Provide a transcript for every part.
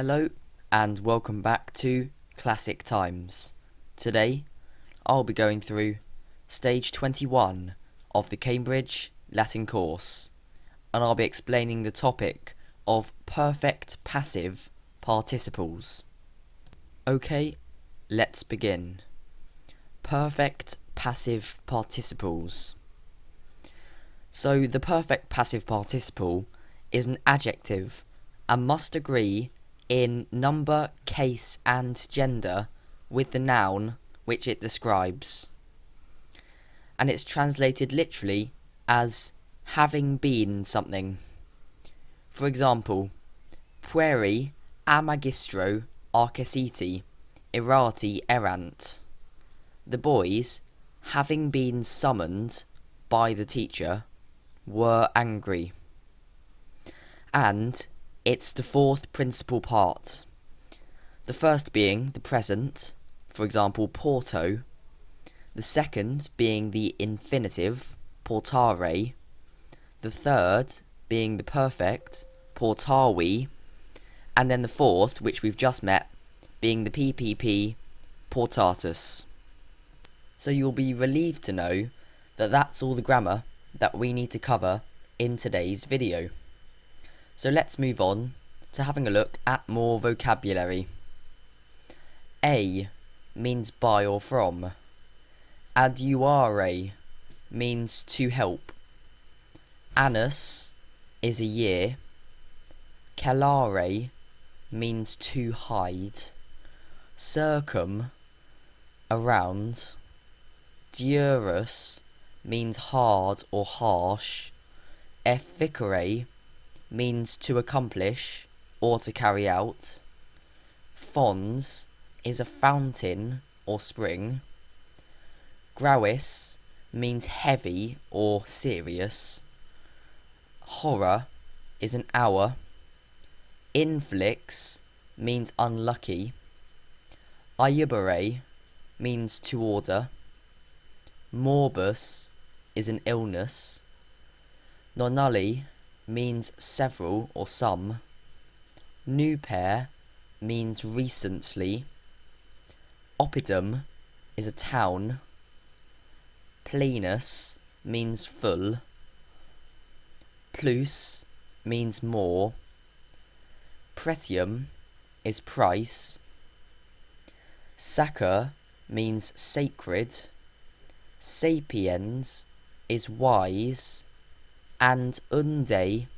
Hello and welcome back to Classic Times. Today I'll be going through stage 21 of the Cambridge Latin course, and I'll be explaining the topic of perfect passive participles. Okay, let's begin. Perfect passive participles. So the perfect passive participle is an adjective and must agree in number, case and gender with the noun which it describes. And it's translated literally as having been something. For example, pueri a magistro arcesiti errati erant. The boys, having been summoned by the teacher, were angry. And it's the fourth principal part. The first being the present, for example, porto. The second being the infinitive, portare. The third being the perfect, portavi. And then the fourth, which we've just met, being the PPP, portatus. So you'll be relieved to know that that's all the grammar that we need to cover in today's video. So let's move on to having a look at more vocabulary. A means by or from. Adiuare means to help. Annus is a year. Calare means to hide. Circum, around. Diurus means hard or harsh. Efficere means to accomplish or to carry out. Fons is a fountain or spring. Gravis means heavy or serious. Horror is an hour. Inflix means unlucky. Iubere means to order. Morbus is an illness. Nonulli means several or some. Nuper means recently. Oppidum is a town. Plenus means full. Plus means more. Pretium is price. Sacra means sacred. Sapiens is wise. And unde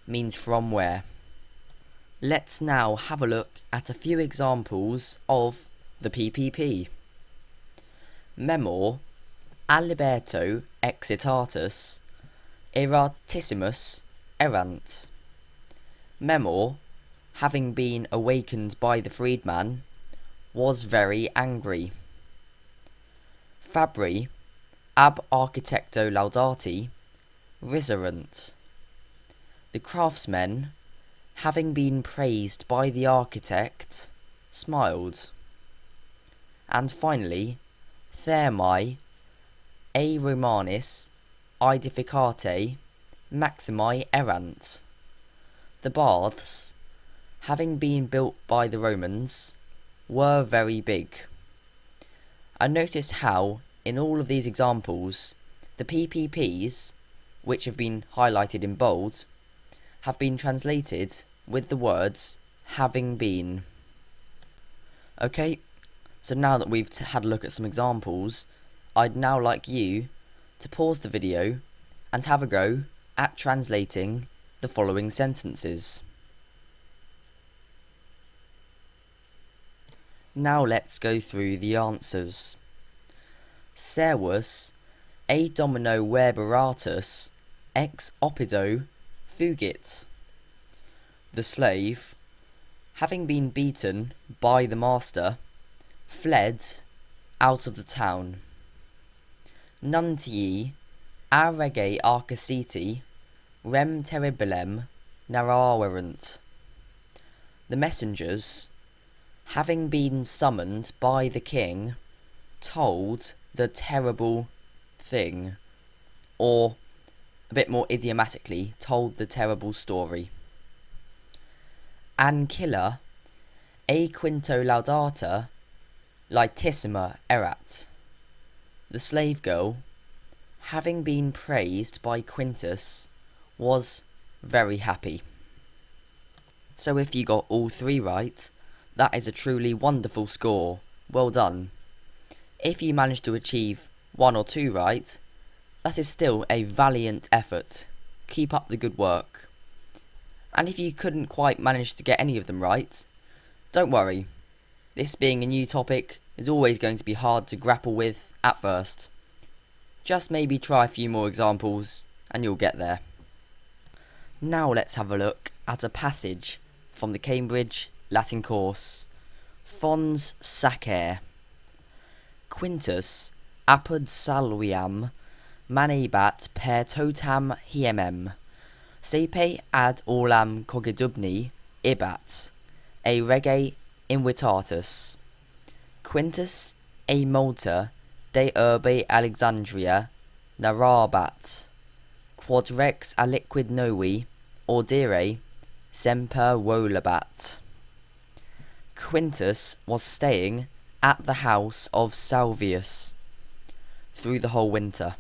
means from where. Let's now have a look at a few examples of the PPP. Memor aliberto excitatus erratissimus errant. Memor, having been awakened by the freedman, was very angry. Fabri ab architecto laudati riserant. The craftsmen, having been praised by the architect, smiled. And finally, Thermae a Romanis aedificate maximi erant. The baths, having been built by the Romans, were very big. And notice how, in all of these examples, the PPPs, which have been highlighted in bold, have been translated with the words having been. Okay, so now that we've had a look at some examples, I'd now like you to pause the video and have a go at translating the following sentences. Now let's go through the answers. Servus a domino verberatus ex oppido fugit. The slave, having been beaten by the master, fled out of the town. Nuntii a rege arcesiti rem terribilem narraverant. The messengers, having been summoned by the king, told the terrible thing, or a bit more idiomatically, told the terrible story. Ancilla E quinto laudata laetissima erat. The slave girl, having been praised by Quintus, was very happy. So if you got all 3 right, that is a truly wonderful score. Well done. If you managed to achieve 1 or 2 right, that is still a valiant effort. Keep up the good work. And if you couldn't quite manage to get any of them right, don't worry. This being a new topic is always going to be hard to grapple with at first. Just maybe try a few more examples and you'll get there. Now let's have a look at a passage from the Cambridge Latin course. Fons sacer. Quintus apud salviam manebat per totam hiemem, sepe ad olam cogidubni ibat, e rege invitatus. Quintus e multa de urbe Alexandria narabat, quod rex aliquid novi audire semper volabat. Quintus was staying at the house of Salvius through the whole winter.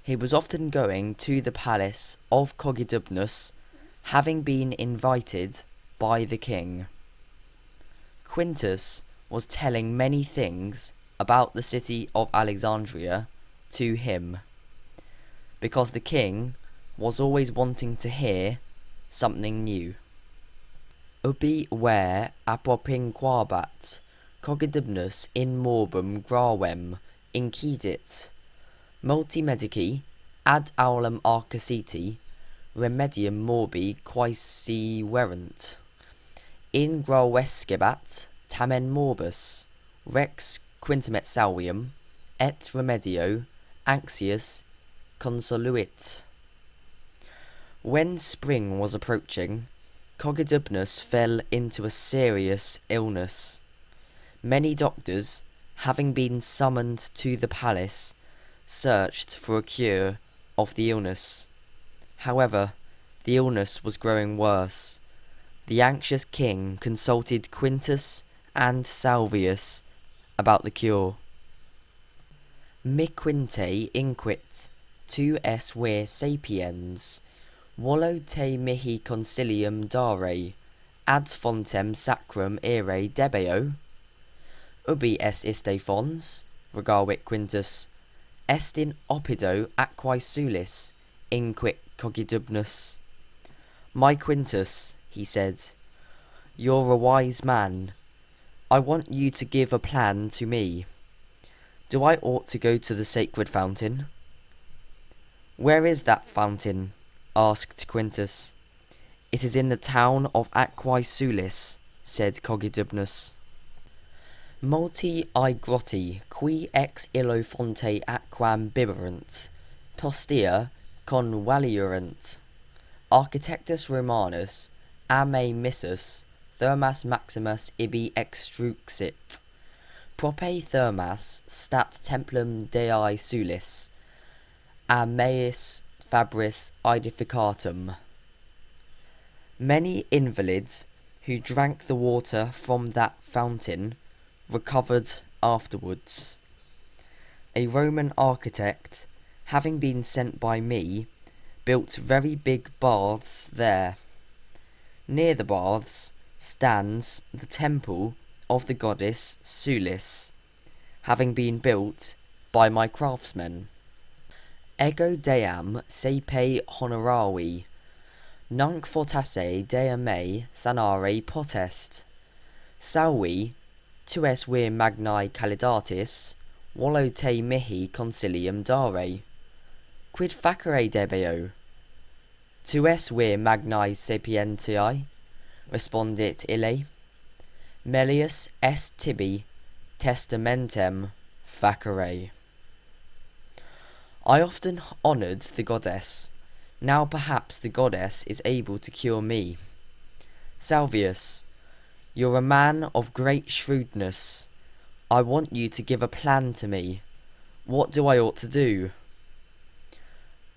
He was often going to the palace of Cogidubnus, having been invited by the king. Quintus was telling many things about the city of Alexandria to him, because the king was always wanting to hear something new. Ubi ver apopinquabat Cogidubnus in morbum gravem incidit, multi medici ad aulum arcaciti remedium morbi quaesi verent, in gravescebat tamen morbus, rex quintum et salvium, et remedio anxious consoluit. When spring was approaching, Cogidubnus fell into a serious illness. Many doctors, having been summoned to the palace, searched for a cure of the illness. However, the illness was growing worse. The anxious king consulted Quintus and Salvius about the cure. Mi quinte inquit tu es vir sapiens, volo te mihi consilium dare, ad fontem sacrum ere debeo? Ubi est iste fons, regavit Quintus, est in opido aquae sulis, inquit Cogidubnus. My Quintus, he said, you're a wise man. I want you to give a plan to me. Do I ought to go to the sacred fountain? Where is that fountain? Asked Quintus. It is in the town of Aquae Sulis, said Cogidubnus. Multi grotti qui ex illo fonte aquam biberant, postea convaliurant. Architectus Romanus, a me missus, thermas maximus ibi extruxit. Prope thermas stat templum Dei Sulis, a meis fabris aedificatum. Many invalids who drank the water from that fountain recovered afterwards. A Roman architect, having been sent by me, built very big baths there. Near the baths stands the temple of the goddess Sulis, having been built by my craftsmen. Ego deam sepe honoravi, nunc fortasse dea me sanare potest. Salvi, tu es vir magnae calidatis, volo te mihi consilium dare. Quid facere debeo? Tu es vir magnae sapientiae, respondit ille. Melius est tibi testamentem facere. I often honoured the goddess. Now perhaps the goddess is able to cure me. Salvius, you're a man of great shrewdness. I want you to give a plan to me. What do I ought to do?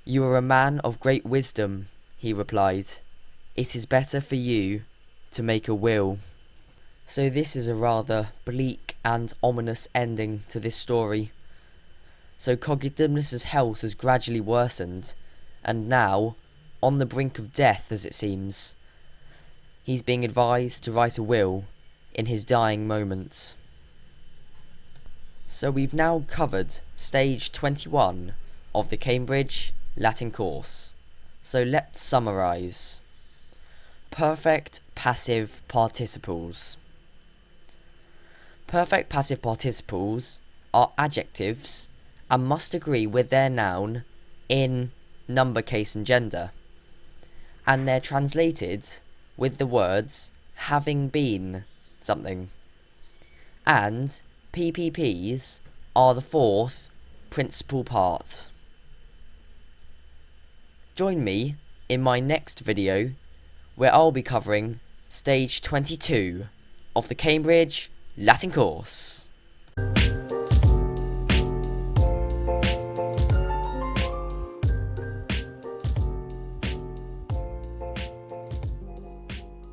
You are a man of great wisdom, he replied. It is better for you to make a will. So this is a rather bleak and ominous ending to this story. So Cogidubnus's health has gradually worsened, and now, on the brink of death as it seems, he's being advised to write a will in his dying moments. So we've now covered stage 21 of the Cambridge Latin course. So let's summarise. Perfect passive participles. Perfect passive participles are adjectives and must agree with their noun in number, case and gender. And they're translated with the words having been something. And PPPs are the fourth principal part. Join me in my next video where I'll be covering stage 22 of the Cambridge Latin course.